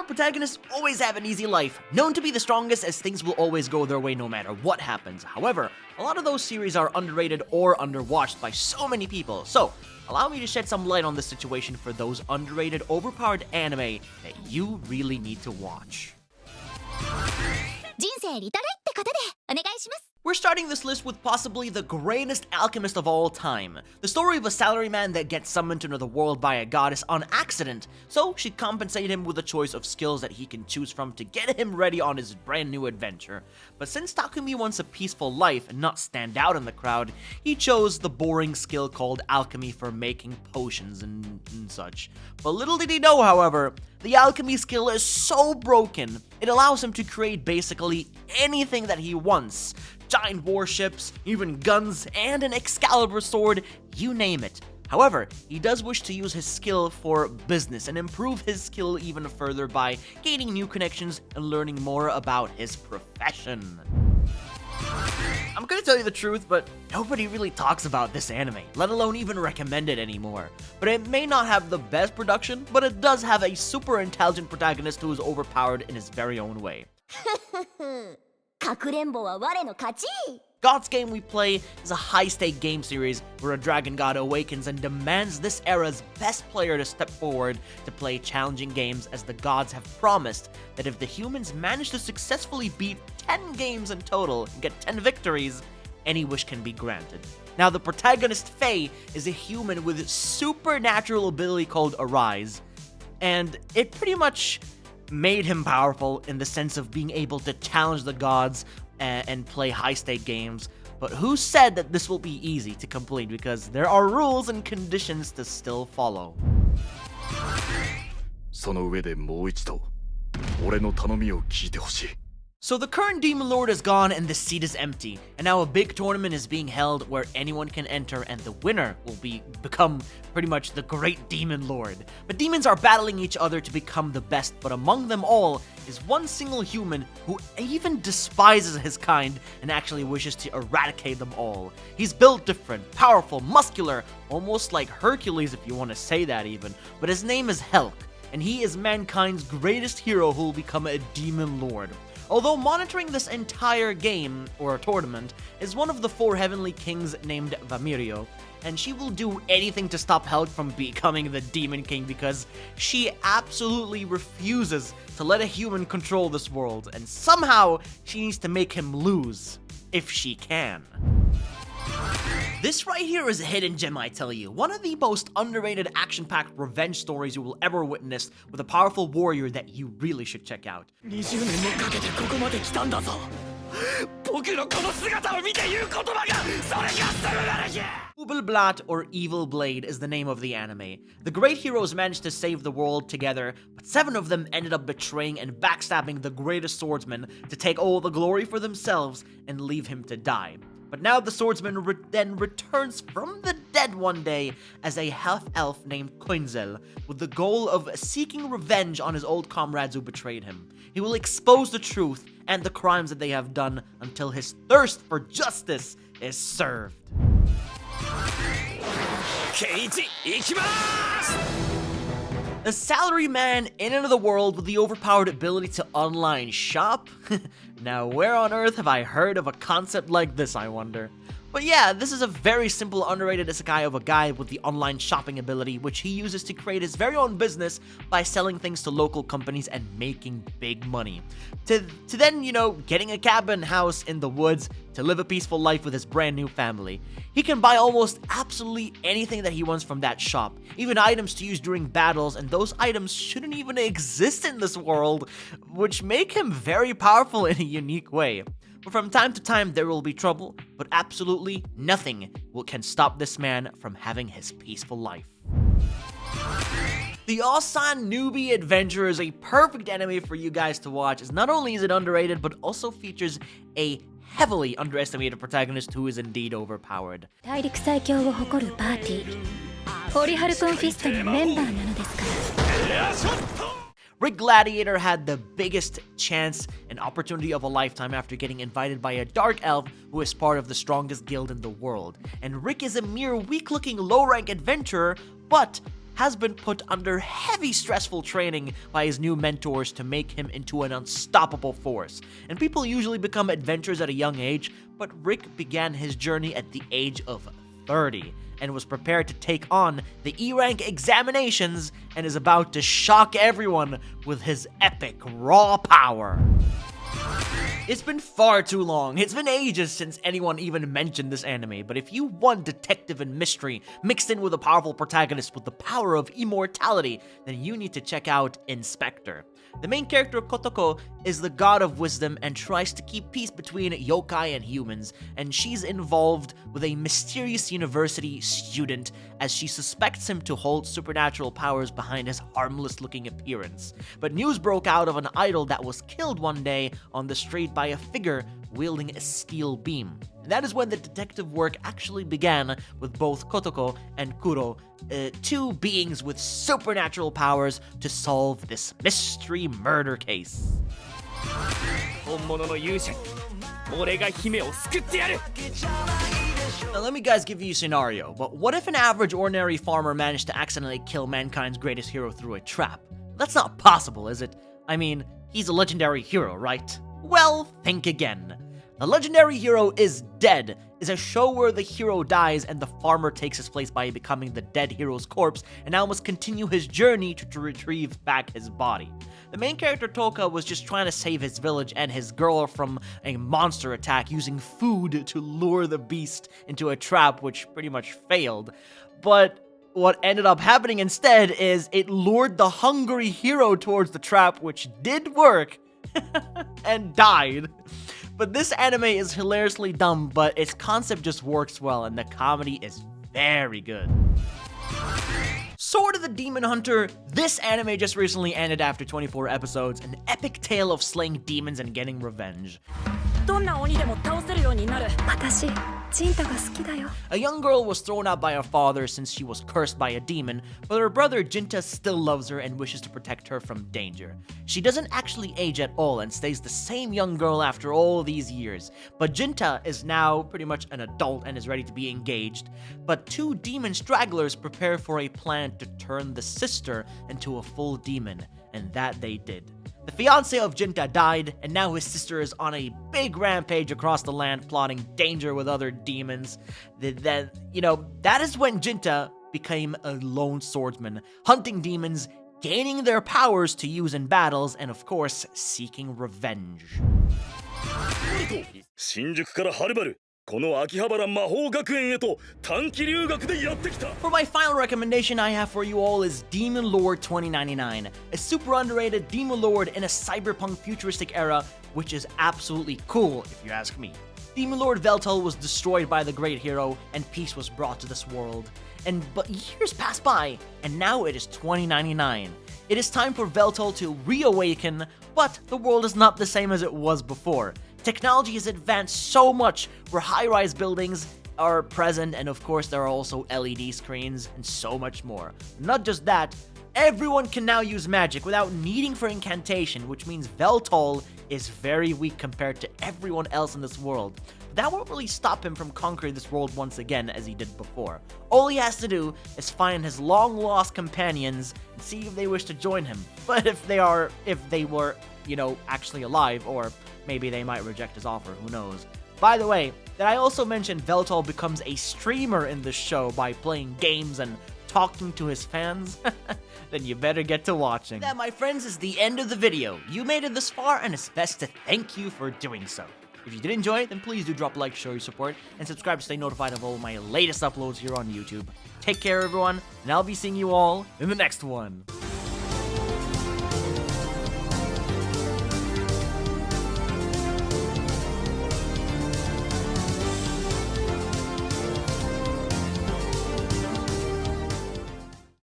protagonists always have an easy life, known to be the strongest as things will always go their way no matter what happens. However, a lot of those series are underrated or underwatched by so many people, so allow me to shed some light on this situation for those underrated, overpowered anime that you really need to watch. We're starting this list with possibly the greatest alchemist of all time. The story of a salaryman that gets summoned to another world by a goddess on accident, so she compensated him with a choice of skills that he can choose from to get him ready on his brand new adventure. But since Takumi wants a peaceful life and not stand out in the crowd, he chose the boring skill called alchemy for making potions and such. But little did he know, however, the alchemy skill is so broken, it allows him to create basically anything that he wants. Giant warships, even guns, and an Excalibur sword, you name it. However, he does wish to use his skill for business and improve his skill even further by gaining new connections and learning more about his profession. I'm gonna tell you the truth, but nobody really talks about this anime, let alone even recommend it anymore. But it may not have the best production, but it does have a super intelligent protagonist who is overpowered in his very own way. God's Game We Play is a high-stake game series where a dragon god awakens and demands this era's best player to step forward to play challenging games, as the gods have promised that if the humans manage to successfully beat 10 games in total and get 10 victories, any wish can be granted. Now, the protagonist, Faye, is a human with a supernatural ability called Arise, and it pretty much made him powerful in the sense of being able to challenge the gods and play high-stake games. But who said that this will be easy to complete, because there are rules and conditions to still follow. その上でもう一度俺の頼みを聞いてほしい。 So the current Demon Lord is gone and the seat is empty, and now a big tournament is being held where anyone can enter, and the winner will become pretty much the great Demon Lord. But demons are battling each other to become the best, but among them all is one single human who even despises his kind and actually wishes to eradicate them all. He's built different, powerful, muscular, almost like Hercules if you want to say that even, but his name is Helk, and he is mankind's greatest hero who will become a Demon Lord. Although monitoring this entire game, or tournament, is one of the 4 heavenly kings named Vamirio, and she will do anything to stop Helk from becoming the Demon King because she absolutely refuses to let a human control this world, and somehow she needs to make him lose, if she can. This right here is a hidden gem, I tell you. One of the most underrated action-packed revenge stories you will ever witness, with a powerful warrior that you really should check out. Ubelblatt, or Evil Blade, is the name of the anime. The great heroes managed to save the world together, but 7 of them ended up betraying and backstabbing the greatest swordsman to take all the glory for themselves and leave him to die. But now the swordsman then returns from the dead one day as a half-elf named Quinzel, with the goal of seeking revenge on his old comrades who betrayed him. He will expose the truth and the crimes that they have done until his thirst for justice is served. A salaryman in another world with the overpowered ability to online shop? Now, where on earth have I heard of a concept like this, I wonder? But yeah, this is a very simple, underrated isekai of a guy with the online shopping ability, which he uses to create his very own business by selling things to local companies and making big money. To then, getting a cabin house in the woods to live a peaceful life with his brand new family. He can buy almost absolutely anything that he wants from that shop, even items to use during battles, and those items shouldn't even exist in this world, which make him very powerful in a unique way. But from time to time there will be trouble, but absolutely nothing can stop this man from having his peaceful life. The Asan Newbie Adventure is a perfect anime for you guys to watch, as not only is it underrated, but also features a heavily underestimated protagonist who is indeed overpowered. Rick Gladiator had the biggest chance and opportunity of a lifetime after getting invited by a dark elf who is part of the strongest guild in the world. And Rick is a mere weak-looking low-rank adventurer, but has been put under heavy stressful training by his new mentors to make him into an unstoppable force. And people usually become adventurers at a young age, but Rick began his journey at the age of 30 and was prepared to take on the E-rank examinations and is about to shock everyone with his epic raw power. It's been far too long. It's been ages since anyone even mentioned this anime, but if you want detective and mystery mixed in with a powerful protagonist with the power of immortality, then you need to check out Inspector. The main character, Kotoko, is the god of wisdom and tries to keep peace between yokai and humans, and she's involved with a mysterious university student as she suspects him to hold supernatural powers behind his harmless-looking appearance. But news broke out of an idol that was killed one day on the street by a figure wielding a steel beam. And that is when the detective work actually began, with both Kotoko and Kuro, two beings with supernatural powers, to solve this mystery murder case. Now let me guys give you a scenario, but what if an average ordinary farmer managed to accidentally kill mankind's greatest hero through a trap? That's not possible, is it? I mean, he's a legendary hero, right? Well, think again. The Legendary Hero is Dead is a show where the hero dies and the farmer takes his place by becoming the dead hero's corpse and now must continue his journey to retrieve back his body. The main character Toka was just trying to save his village and his girl from a monster attack using food to lure the beast into a trap, which pretty much failed. But what ended up happening instead is it lured the hungry hero towards the trap, which did work, and died. But this anime is hilariously dumb, but its concept just works well, and the comedy is very good. Sword of the Demon Hunter, this anime just recently ended after 24 episodes, an epic tale of slaying demons and getting revenge. A young girl was thrown out by her father since she was cursed by a demon, but her brother Jinta still loves her and wishes to protect her from danger. She doesn't actually age at all and stays the same young girl after all these years, but Jinta is now pretty much an adult and is ready to be engaged. But two demon stragglers prepare for a plan to turn the sister into a full demon, and that they did. The fiancé of Jinta died, and now his sister is on a big rampage across the land plotting danger with other demons. That is when Jinta became a lone swordsman, hunting demons, gaining their powers to use in battles, and of course, seeking revenge. For my final recommendation I have for you all is Demon Lord 2099, a super underrated Demon Lord in a cyberpunk futuristic era, which is absolutely cool if you ask me. Demon Lord Veltal was destroyed by the great hero, and peace was brought to this world. But years passed by, and now it is 2099. It is time for Veltal to reawaken, but the world is not the same as it was before. Technology has advanced so much where high-rise buildings are present, and of course there are also LED screens and so much more. Not just that, everyone can now use magic without needing for incantation, which means Veltal is very weak compared to everyone else in this world. That won't really stop him from conquering this world once again as he did before. All he has to do is find his long-lost companions and see if they wish to join him. But if they were, actually alive, or maybe they might reject his offer, who knows. By the way, did I also mention Veltal becomes a streamer in the show by playing games and talking to his fans? Then you better get to watching. That, my friends, is the end of the video. You made it this far, and it's best to thank you for doing so. If you did enjoy it, then please do drop a like, show your support, and subscribe to stay notified of all my latest uploads here on YouTube. Take care, everyone, and I'll be seeing you all in the next one.